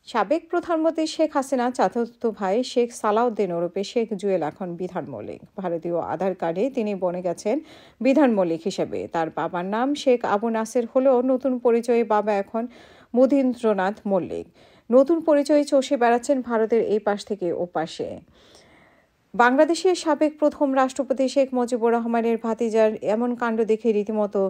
সাবেক প্রধানমন্ত্রী শেখ হাসিনা চাচাতো ভাই শেখ সালাউদ্দিন ওরফে শেখ জুয়েল এখন বিধান মল্লিক। ভারতীয় আধার কার্ডে তিনি বনে গেছেন বিধান মল্লিক হিসেবে। তার বাবার নাম শেখ আবু নাসের হলেও নতুন পরিচয়ে বাবা এখন মধীন্দ্রনাথ মল্লিক। নতুন পরিচয়ে চষে বেড়াচ্ছেন ভারতের এই পাশ থেকে ও পাশে। বাংলাদেশের সাবেক প্রথম রাষ্ট্রপতি শেখ মুজিবুর রহমানের ভাতিজার এমন কাণ্ড দেখে রীতিমতো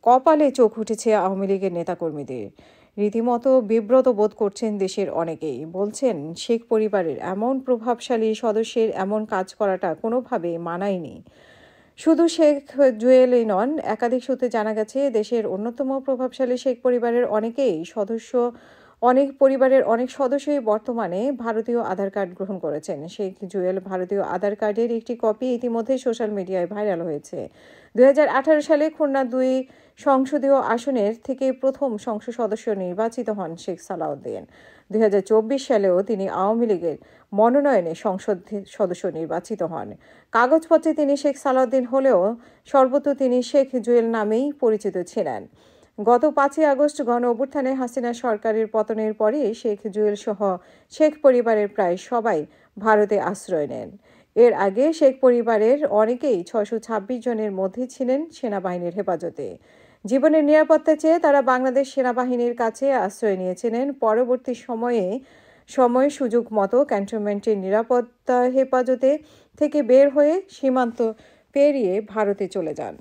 কপালে চোখ উঠেছে আওয়ামী লীগের নেতাকর্মীদের। রীতিমতো বিব্রত বোধ করছেন দেশের অনেকেই। বলছেন, শেখ পরিবারের এমন প্রভাবশালী সদস্যের এমন কাজ করাটা কোনোভাবেই মানায়নি। শুধু শেখ জুয়েলই নন, একাধিক সূত্রে জানা গেছে দেশের অন্যতম প্রভাবশালী শেখ পরিবারের অনেক পরিবারের অনেক সদস্যই বর্তমানে ভারতীয় আধার কার্ড গ্রহণ করেছেন। শেখ জুয়েল ভারতীয় আধার কার্ডের একটি কপি ইতিমধ্যে সোশ্যাল মিডিয়ায় ভাইরাল হয়েছে। 2018 সালে খুলনা 2 সংসদীয় আসনের থেকে প্রথম সংসদ সদস্য নির্বাচিত হন শেখ সালাউদ্দিন। 2024 সালেও তিনি আওয়ামী লীগের মনোনয়নে সংসদ সদস্য নির্বাচিত হন। কাগজপত্রে তিনি শেখ সালাউদ্দিন হলেও সর্বত্র তিনি শেখ জুয়েল নামেই পরিচিত ছিলেন। গত 5 আগস্ট গণ অভ্যুত্থানে হাসিনা সরকারের পতনের পরে শেখ জুয়েল সহ শেখ পরিবারের প্রায় সবাই ভারতে আশ্রয় নেন। এর আগে শেখ পরিবারের অনেকেই 626 জনের মধ্যে ছিলেন সেনাবাহিনীর হেফাজতে। জীবনের নিরাপত্তা চেয়ে তারা বাংলাদেশ সেনাবাহিনীর কাছে আশ্রয় নিয়েছিলেন। পরবর্তী সময় সুযোগ মতো ক্যান্টনমেন্টের নিরাপত্তা হেফাজতে থেকে বের হয়ে সীমান্ত পেরিয়ে ভারতে চলে যান।